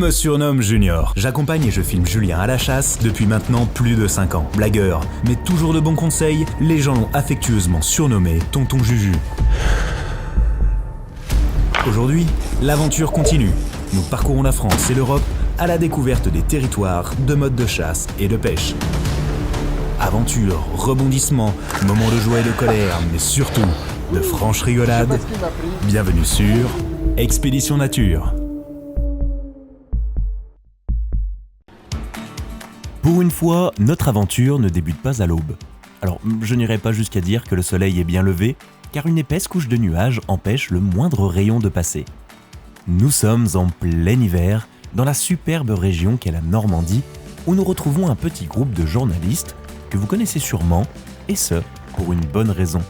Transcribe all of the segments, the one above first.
me surnomme Junior. J'accompagne et je filme Julien à la chasse depuis maintenant plus de 5 ans. Blagueur, mais toujours de bons conseils, les gens l'ont affectueusement surnommé Tonton Juju. Aujourd'hui, l'aventure continue. Nous parcourons la France et l'Europe à la découverte des territoires, de modes de chasse et de pêche. Aventure, rebondissements, moments de joie et de colère, mais surtout de franches rigolades. Bienvenue sur Expédition Nature. Pour une fois, notre aventure ne débute pas à l'aube. Alors, je n'irai pas jusqu'à dire que le soleil est bien levé, car une épaisse couche de nuages empêche le moindre rayon de passer. Nous sommes en plein hiver, dans la superbe région qu'est la Normandie, où nous retrouvons un petit groupe de journalistes que vous connaissez sûrement, et ce, pour une bonne raison.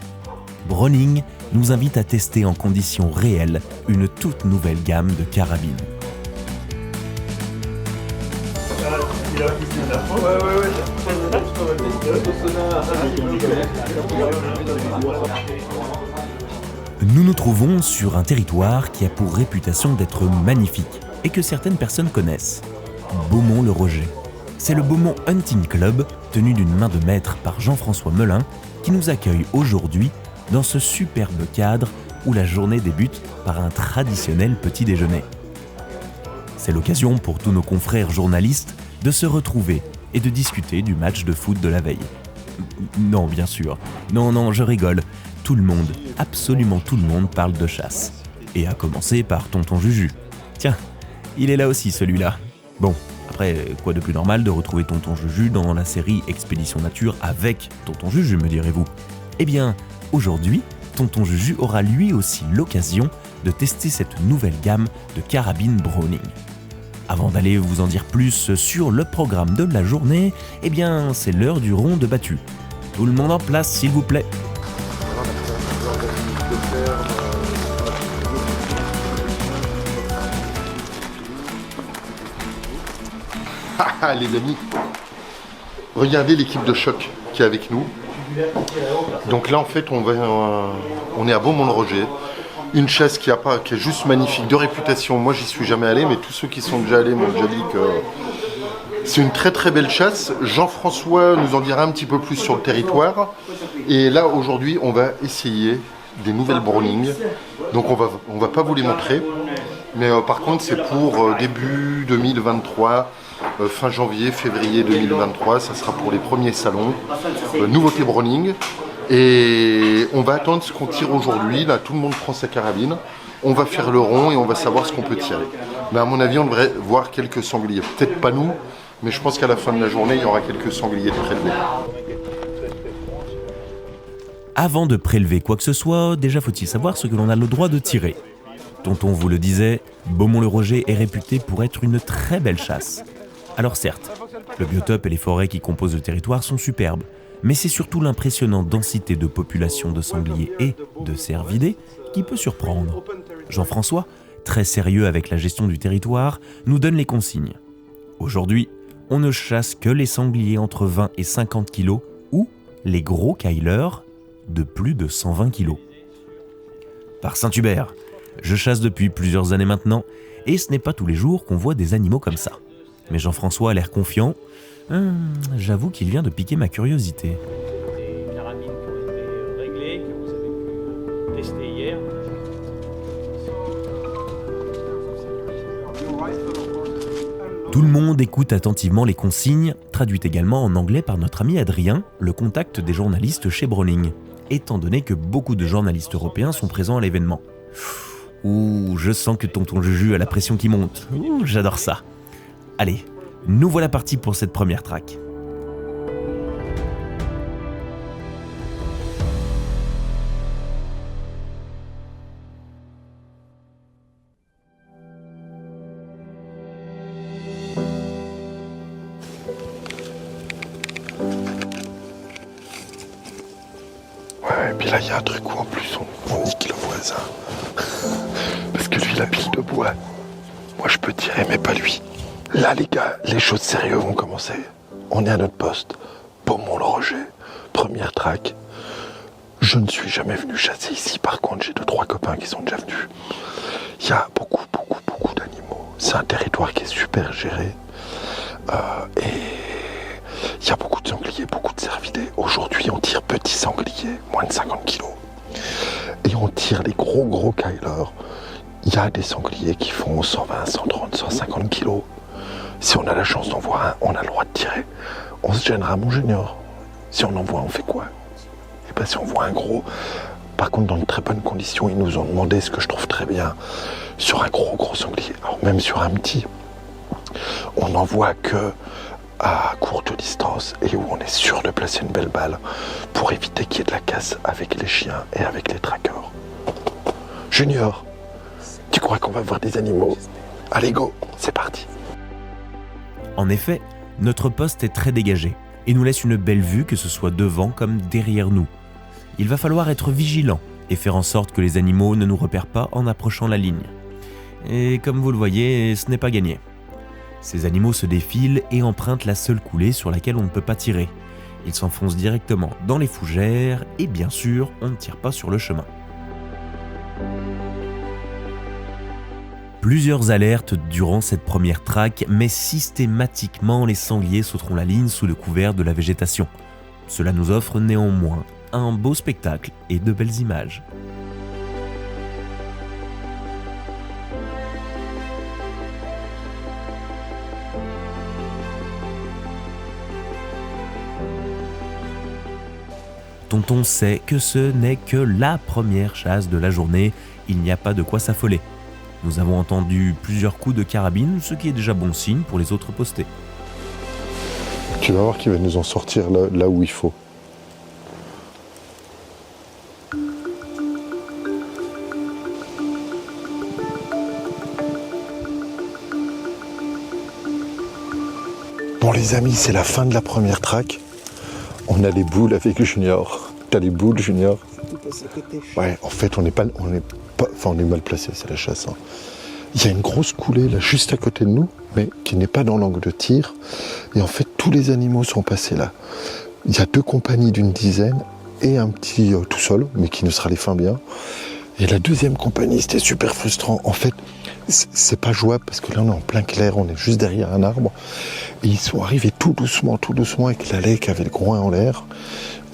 Browning nous invite à tester en conditions réelles une toute nouvelle gamme de carabines. Nous nous trouvons sur un territoire qui a pour réputation d'être magnifique et que certaines personnes connaissent. Beaumont-le-Roger. C'est le Beaumont Hunting Club, tenu d'une main de maître par Jean-François Melin, qui nous accueille aujourd'hui dans ce superbe cadre où la journée débute par un traditionnel petit déjeuner. C'est l'occasion pour tous nos confrères journalistes de se retrouver et de discuter du match de foot de la veille. Non, bien sûr. Non, je rigole. Tout le monde, absolument tout le monde parle de chasse. Et à commencer par Tonton Juju. Tiens, il est là aussi celui-là. Bon, après, quoi de plus normal de retrouver Tonton Juju dans la série Expédition Nature avec Tonton Juju, me direz-vous. Eh bien, aujourd'hui, Tonton Juju aura lui aussi l'occasion de tester cette nouvelle gamme de carabines Browning. Avant d'aller vous en dire plus sur le programme de la journée, eh bien, c'est l'heure du rond de battu. Tout le monde en place, s'il vous plaît. Les amis, regardez l'équipe de choc qui est avec nous. Donc là en fait on est à Beaumont-le-Roger, une chasse qui est juste magnifique, de réputation. Moi j'y suis jamais allé, mais tous ceux qui sont déjà allés m'ont déjà dit que c'est une très très belle chasse. Jean-François nous en dira un petit peu plus sur le territoire. Et là aujourd'hui on va essayer des nouvelles Browning. Donc on va pas vous les montrer, mais par contre c'est pour début 2023. Fin janvier, février 2023, ça sera pour les premiers salons. Nouveauté Browning. Et on va attendre ce qu'on tire aujourd'hui. Là, tout le monde prend sa carabine. On va faire le rond et on va savoir ce qu'on peut tirer. Mais à mon avis, on devrait voir quelques sangliers. Peut-être pas nous, mais je pense qu'à la fin de la journée, il y aura quelques sangliers de prélevés. Avant de prélever quoi que ce soit, déjà faut-il savoir ce que l'on a le droit de tirer. Tonton vous le disait, Beaumont-le-Roger est réputé pour être une très belle chasse. Alors certes, le biotope et les forêts qui composent le territoire sont superbes, mais c'est surtout l'impressionnante densité de population de sangliers et de cervidés qui peut surprendre. Jean-François, très sérieux avec la gestion du territoire, nous donne les consignes. Aujourd'hui, on ne chasse que les sangliers entre 20 et 50 kg ou les gros keilers de plus de 120 kg. Par Saint-Hubert, je chasse depuis plusieurs années maintenant et ce n'est pas tous les jours qu'on voit des animaux comme ça. Mais Jean-François a l'air confiant. J'avoue qu'il vient de piquer ma curiosité. Des carabines qui ont été réglées, que vous avez pu tester hier. Tout le monde écoute attentivement les consignes, traduites également en anglais par notre ami Adrien, le contact des journalistes chez Browning, étant donné que beaucoup de journalistes européens sont présents à l'événement. Ouh, je sens que Tonton Juju a la pression qui monte. Ouh, j'adore ça. Allez, nous voilà partis pour cette première track. Ouais, et puis là il y a un truc où en plus on nique le voisin. Parce que lui il a pile de bois. Moi je peux tirer mais pas lui. Là les gars, les choses sérieuses vont commencer. On est à notre poste. Beaumont-le-Roger, première track. Je ne suis jamais venu chasser ici, par contre j'ai 2-3 copains qui sont déjà venus. Il y a beaucoup d'animaux. c'est un territoire qui est super géré. Et il y a beaucoup de sangliers, beaucoup de cervidés. Aujourd'hui, on tire petits sangliers, moins de 50 kilos. Et on tire les gros Kyler. Il y a des sangliers qui font 120, 130, 150 kilos. Si on a la chance d'en voir un, on a le droit de tirer. On se gênera, mon junior. Si on en voit, on fait quoi? Et bien, si on voit un gros... Par contre, dans de très bonnes conditions, ils nous ont demandé, ce que je trouve très bien, sur un gros sanglier. Alors, même sur un petit, on n'en voit que à courte distance et où on est sûr de placer une belle balle pour éviter qu'il y ait de la casse avec les chiens et avec les traqueurs. Junior, tu crois qu'on va voir des animaux? Allez, go, c'est parti. En effet, notre poste est très dégagé et nous laisse une belle vue, que ce soit devant comme derrière nous. Il va falloir être vigilant et faire en sorte que les animaux ne nous repèrent pas en approchant la ligne. Et comme vous le voyez, ce n'est pas gagné. Ces animaux se défilent et empruntent la seule coulée sur laquelle on ne peut pas tirer. Ils s'enfoncent directement dans les fougères et bien sûr, on ne tire pas sur le chemin. Plusieurs alertes durant cette première traque, mais systématiquement les sangliers sauteront la ligne sous le couvert de la végétation. Cela nous offre néanmoins un beau spectacle et de belles images. Tonton sait que ce n'est que la première chasse de la journée, il n'y a pas de quoi s'affoler. Nous avons entendu plusieurs coups de carabine, ce qui est déjà bon signe pour les autres postés. Tu vas voir qu'il va nous en sortir là où il faut. Bon les amis, c'est la fin de la première traque. On a les boules avec Junior. T'as les boules, Junior? Ouais, en fait, on est mal placé, c'est la chasse. Hein. Il y a une grosse coulée là, juste à côté de nous, mais qui n'est pas dans l'angle de tir. Et en fait, tous les animaux sont passés là. Il y a 2 compagnies d'une dizaine et un petit tout seul, mais qui ne sera les fins bien. Et la deuxième compagnie, c'était super frustrant. En fait, c'est pas jouable parce que là, on est en plein clair, on est juste derrière un arbre. Et ils sont arrivés tout doucement, avec la laie qui avait le groin en l'air.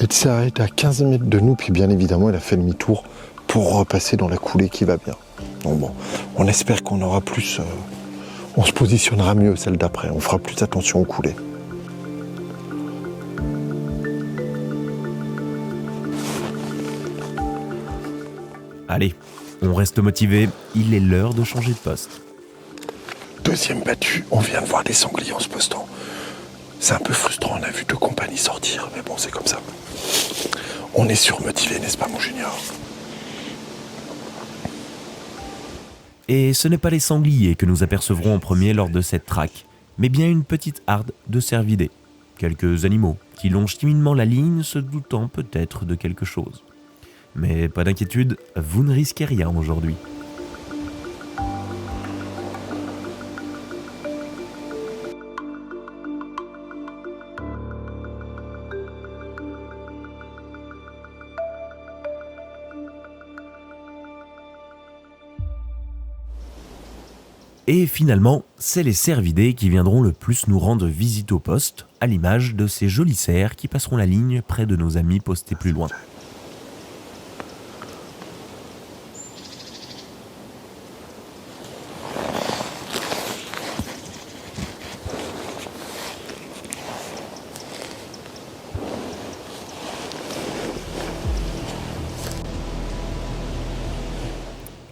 Il s'est arrêté à 15 mètres de nous, puis bien évidemment, il a fait demi-tour pour repasser dans la coulée qui va bien. Donc bon, on espère qu'on aura plus... on se positionnera mieux celle d'après, on fera plus attention aux coulées. Allez, on reste motivé, il est l'heure de changer de poste. Deuxième battu, on vient de voir des sangliers en se postant. C'est un peu frustrant, on a vu 2 compagnies sortir, mais bon, c'est comme ça. On est surmotivé, n'est-ce pas, mon junior? Et ce n'est pas les sangliers que nous apercevrons en premier lors de cette traque, mais bien une petite harde de cervidés. Quelques animaux qui longent timidement la ligne, se doutant peut-être de quelque chose. Mais pas d'inquiétude, vous ne risquez rien aujourd'hui. Et finalement, c'est les cervidés qui viendront le plus nous rendre visite au poste, à l'image de ces jolis cerfs qui passeront la ligne près de nos amis postés plus loin.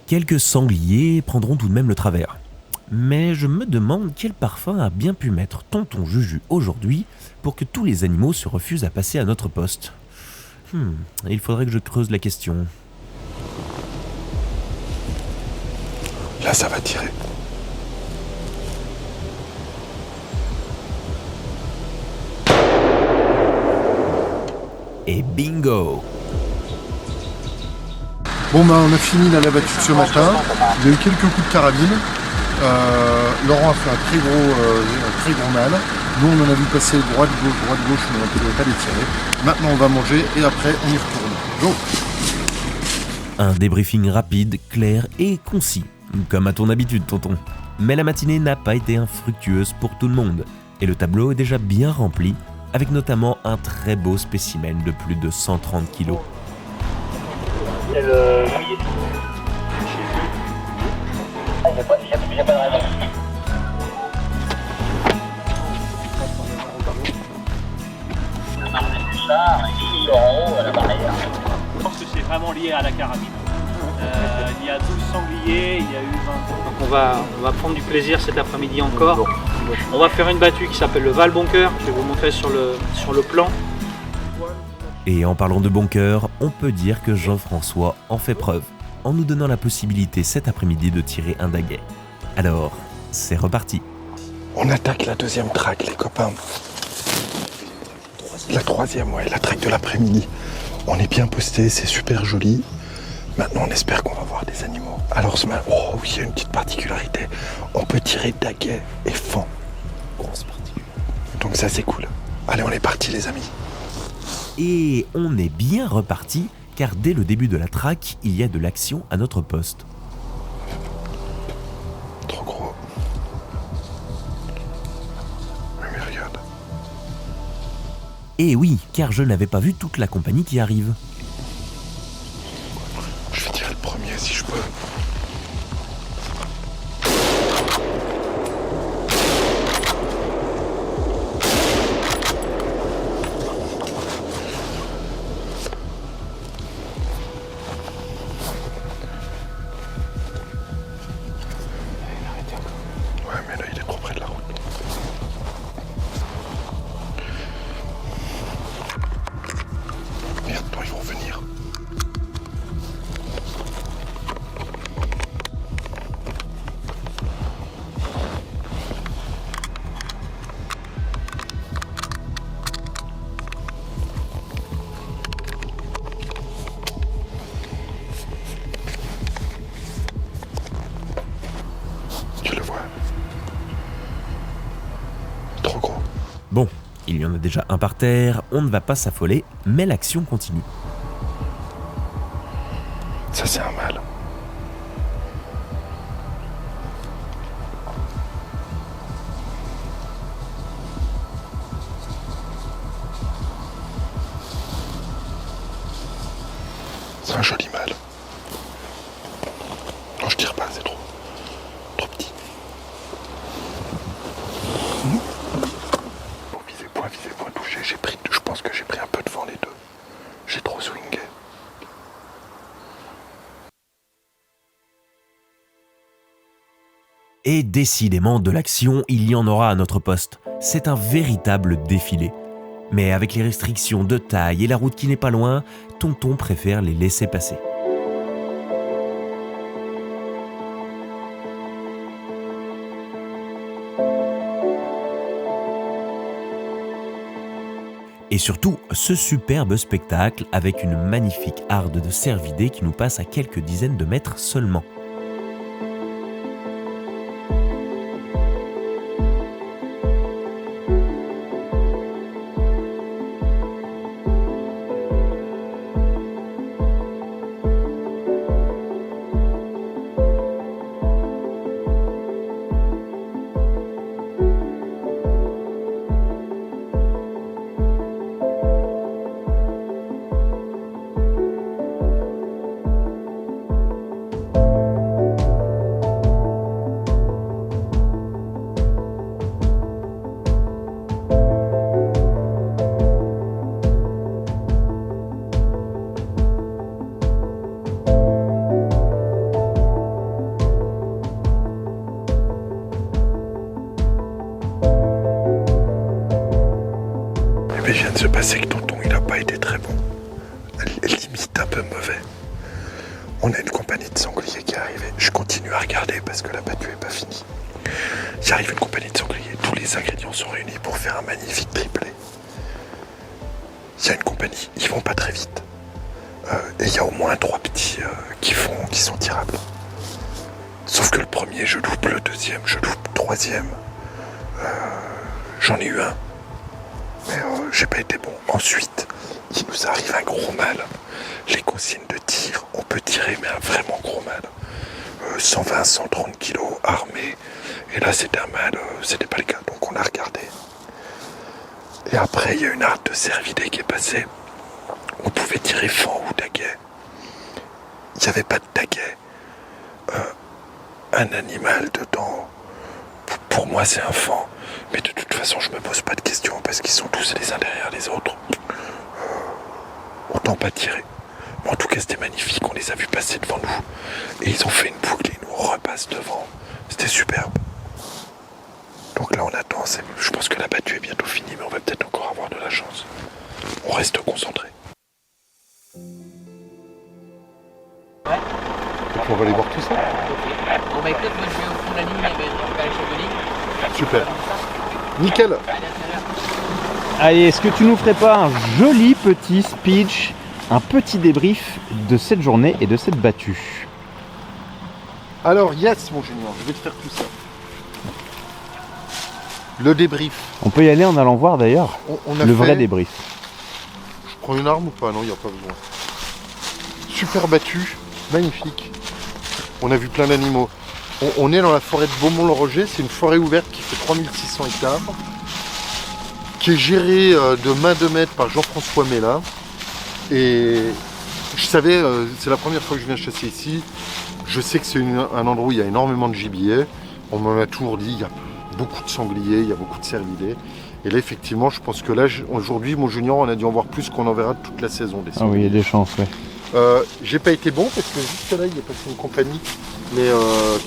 Quelques sangliers prendront tout de même le travers. Mais je me demande quel parfum a bien pu mettre tonton Juju aujourd'hui pour que tous les animaux se refusent à passer à notre poste. Il faudrait que je creuse la question. Là, ça va tirer. Et bingo! Bon, on a fini la battue de ce matin. Il y a eu quelques coups de carabine. Laurent a fait un très gros mal. Nous, on en a vu passer droite-gauche, mais on ne pouvait pas les tirer. Maintenant, on va manger et après, on y retourne. Go! Un débriefing rapide, clair et concis Comme à ton habitude, tonton. Mais la matinée n'a pas été infructueuse pour tout le monde, et le tableau est déjà bien rempli, avec notamment un très beau spécimen de plus de 130 kg. Je pense que c'est vraiment lié à la carabine. Il y a 12 sangliers, il y a eu 20. Donc on va prendre du plaisir cet après-midi encore. On va faire une battue qui s'appelle le Val Boncoeur. Je vais vous montrer sur le plan. Et en parlant de bon cœur, on peut dire que Jean-François en fait preuve, en nous donnant la possibilité cet après-midi de tirer un daguet. Alors, c'est reparti. On attaque la deuxième traque, les copains. La troisième, ouais, la traque de l'après-midi. On est bien posté, c'est super joli. Maintenant, on espère qu'on va voir des animaux. Alors, oh oui, il y a une petite particularité. On peut tirer daguet et fan. Grosse particularité. Donc ça, c'est cool. Allez, on est parti, les amis. Et on est bien reparti, car dès le début de la traque, il y a de l'action à notre poste. Trop gros. Mais regarde. Et oui, car je n'avais pas vu toute la compagnie qui arrive. Je vais tirer le premier si je peux. Ouais, mais là, il est trop près de la route. Merde, non, ils vont venir. Tu le vois. Trop gros. Bon, il y en a déjà un par terre, on ne va pas s'affoler, mais l'action continue. Ça, c'est un mâle. C'est un joli mâle. Non, je tire pas, c'est trop petit. Pour viser, point touché. Je pense que j'ai pris un peu devant les deux. J'ai trop swingé. Et décidément, de l'action, il y en aura à notre poste. C'est un véritable défilé. Mais avec les restrictions de taille et la route qui n'est pas loin, tonton préfère les laisser passer. Et surtout, ce superbe spectacle avec une magnifique harde de cervidés qui nous passe à quelques dizaines de mètres seulement. Mais vient de se passer que tonton, il n'a pas été très bon. Limite un peu mauvais. On a une compagnie de sangliers qui est arrivée. Je continue à regarder parce que la battue n'est pas finie. Il arrive une compagnie de sangliers. Tous les ingrédients sont réunis pour faire un magnifique triplé. Il y a une compagnie, ils vont pas très vite. Et il y a au moins 3 petits qui sont tirables. Sauf que le premier, je loupe, le deuxième, je loupe, le troisième. J'en ai eu un. Mais j'ai pas été bon. Ensuite, il nous arrive un gros mâle. Les consignes de tir, on peut tirer, mais un vraiment gros mâle. 120-130 kilos armés. Et là, c'était c'était pas le cas. Donc on a regardé. Et après, il y a une arête de cervidés qui est passée. On pouvait tirer fan ou daguet. Il n'y avait pas de daguet. Un animal dedans, pour moi, c'est un fan. Mais de toute façon, je me pose pas de questions parce qu'ils sont tous les uns derrière les autres. Autant pas tirer. Mais en tout cas, c'était magnifique. On les a vus passer devant nous. Et ils ont fait une boucle et ils nous repassent devant. C'était superbe. Donc là, on attend. Je pense que la battue est bientôt finie, mais on va peut-être encore avoir de la chance. On reste concentré. On va aller voir tout ça. Bon bah écoute, moi je vais au fond de la ligne, on va aller sur de ligne. Super. Nickel. Allez, est-ce que tu nous ferais pas un joli petit speech, un petit débrief de cette journée et de cette battue? Alors, yes, mon junior, je vais te faire tout ça. Le débrief. On peut y aller en allant voir d'ailleurs On a le fait... vrai débrief. Je prends une arme ou pas? Non, il n'y a pas besoin. Super battue, magnifique. On a vu plein d'animaux. On est dans la forêt de Beaumont-le-Roger. C'est une forêt ouverte qui fait 3600 hectares, qui est gérée de main de maître par Jean-François Mella. Et je savais, c'est la première fois que je viens chasser ici. Je sais que c'est un endroit où il y a énormément de gibier. On m'en a toujours dit, il y a beaucoup de sangliers, il y a beaucoup de cervidés. Et là, effectivement, je pense que là, aujourd'hui, mon junior, on a dû en voir plus qu'on en verra toute la saison. Des Ah oui, il y a des chances, oui. J'ai pas été bon parce que juste là, il est passé une compagnie. Mais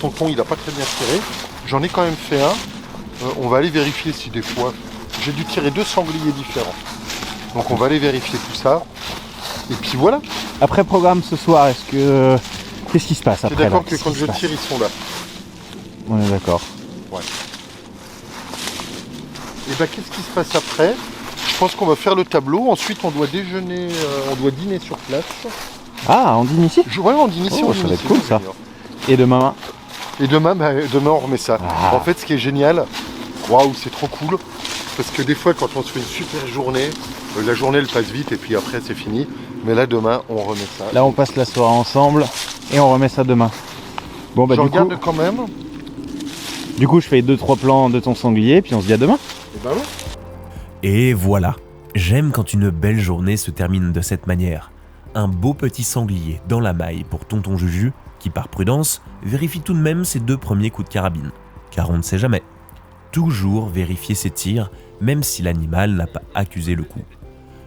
tonton, il a pas très bien tiré. J'en ai quand même fait un. On va aller vérifier si des fois... J'ai dû tirer 2 sangliers différents. Donc on va aller vérifier tout ça. Et puis voilà. Après programme ce soir, qu'est-ce qui se passe T'es après? d'accord là que quand je tire, ils sont là. On est d'accord. Ouais. Et bah qu'est-ce qui se passe après? Je pense qu'on va faire le tableau. Ensuite, on doit déjeuner, on doit dîner sur place. Ah, on dîne ici? Ouais, on dîne ici. Oh, on ça dîne va ici, être cool, mon ça. junior. Et demain? Et demain, on remet ça. Ah. En fait, ce qui est génial, waouh, c'est trop cool. Parce que des fois, quand on se fait une super journée, la journée elle passe vite et puis après c'est fini. Mais là, demain, on remet ça. Là, on passe la soirée ensemble et on remet ça demain. Bon, bah je du regarde coup, quand même. je fais 2-3 plans de ton sanglier, puis on se dit à demain. Et ben ouais. Et voilà, j'aime quand une belle journée se termine de cette manière. Un beau petit sanglier dans la maille pour tonton Juju, qui par prudence vérifie tout de même ses 2 premiers coups de carabine. Car on ne sait jamais. Toujours vérifier ses tirs, même si l'animal n'a pas accusé le coup.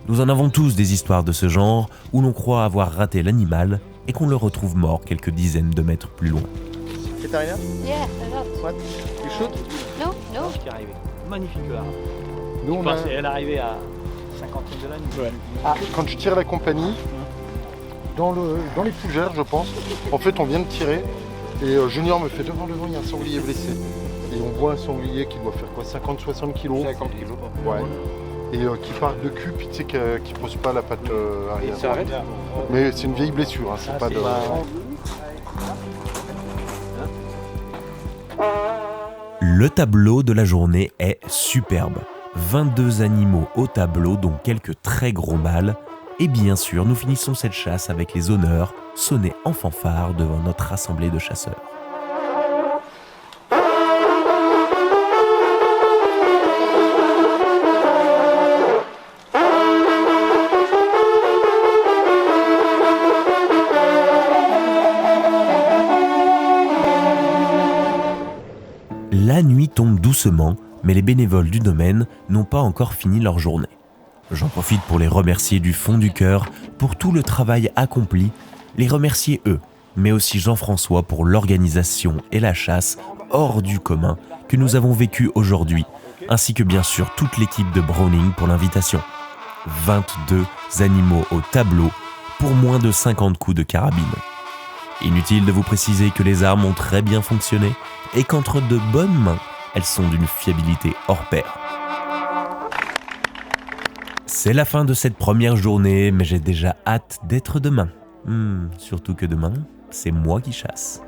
Nous en avons tous des histoires de ce genre, où l'on croit avoir raté l'animal et qu'on le retrouve mort quelques dizaines de mètres plus loin. Katarina, Yeah, a lot. what? You shoot? No, no. Qui est arrivé. Magnifique là. Nous, on a... Elle est arrivée à 50 de la nuit. Quand je tire la compagnie, dans les fougères, je pense, en fait, on vient de tirer et Junior me fait devant, il y a un sanglier blessé. Et on voit un sanglier qui doit faire quoi, 50-60 kilos. 50 kilos. Ouais. Et qui part de cul, puis tu sais qui pose pas la patte arrière. Il s'arrête. Mais c'est une vieille blessure, hein, c'est pas de... Le tableau de la journée est superbe. 22 animaux au tableau, dont quelques très gros mâles. Et bien sûr, nous finissons cette chasse avec les honneurs sonnés en fanfare devant notre assemblée de chasseurs. La nuit tombe doucement, mais les bénévoles du domaine n'ont pas encore fini leur journée. J'en profite pour les remercier du fond du cœur pour tout le travail accompli, les remercier eux, mais aussi Jean-François pour l'organisation et la chasse hors du commun que nous avons vécue aujourd'hui, ainsi que bien sûr toute l'équipe de Browning pour l'invitation. 22 animaux au tableau pour moins de 50 coups de carabine. Inutile de vous préciser que les armes ont très bien fonctionné et qu'entre de bonnes mains, elles sont d'une fiabilité hors pair. C'est la fin de cette première journée, mais j'ai déjà hâte d'être demain. Surtout que demain, c'est moi qui chasse.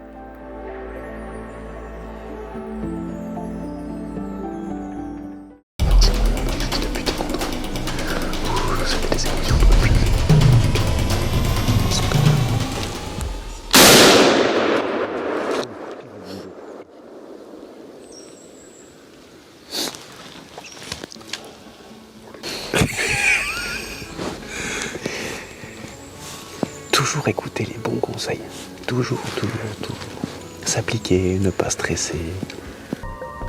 toujours écouter les bons conseils. Toujours. S'appliquer, ne pas stresser.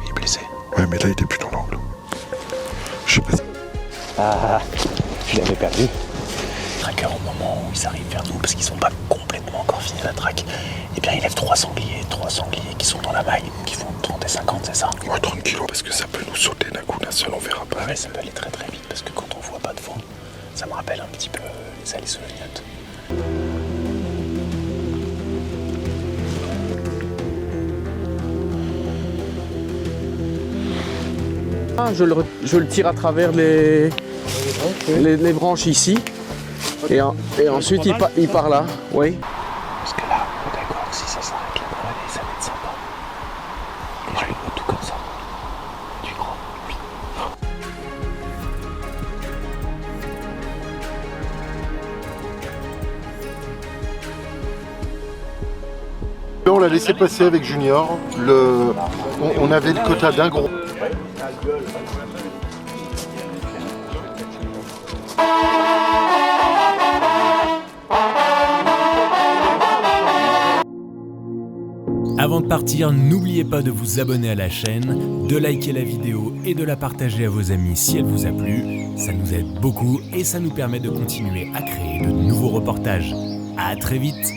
Il est blessé. Ouais, mais là, il était plus dans l'angle. Je sais pas si... Ah, tu l'avais perdu. Tracker, au moment où ils arrivent vers nous, parce qu'ils sont pas complètement encore finis la traque, eh bien, il lève 3 sangliers qui sont dans la maille, qui font 30 et 50, c'est ça? Ouais, 30 kilos, parce que ça peut nous sauter d'un coup d'un seul, on verra pas. Ouais, ça peut aller très très vite, parce que quand on voit pas de vent, ça me rappelle un petit peu les allées solognotes. Je le tire à travers les branches ici. Et ensuite il part là. Oui. Parce que là, d'accord, si ça s'arrête là, allez, ça va être sympa. Et je le vois tout comme ça. Tu crois? Oui. On l'a laissé passer avec Junior. On avait le quota d'un gros. Avant de partir, n'oubliez pas de vous abonner à la chaîne, de liker la vidéo et de la partager à vos amis si elle vous a plu. Ça nous aide beaucoup et ça nous permet de continuer à créer de nouveaux reportages. À très vite!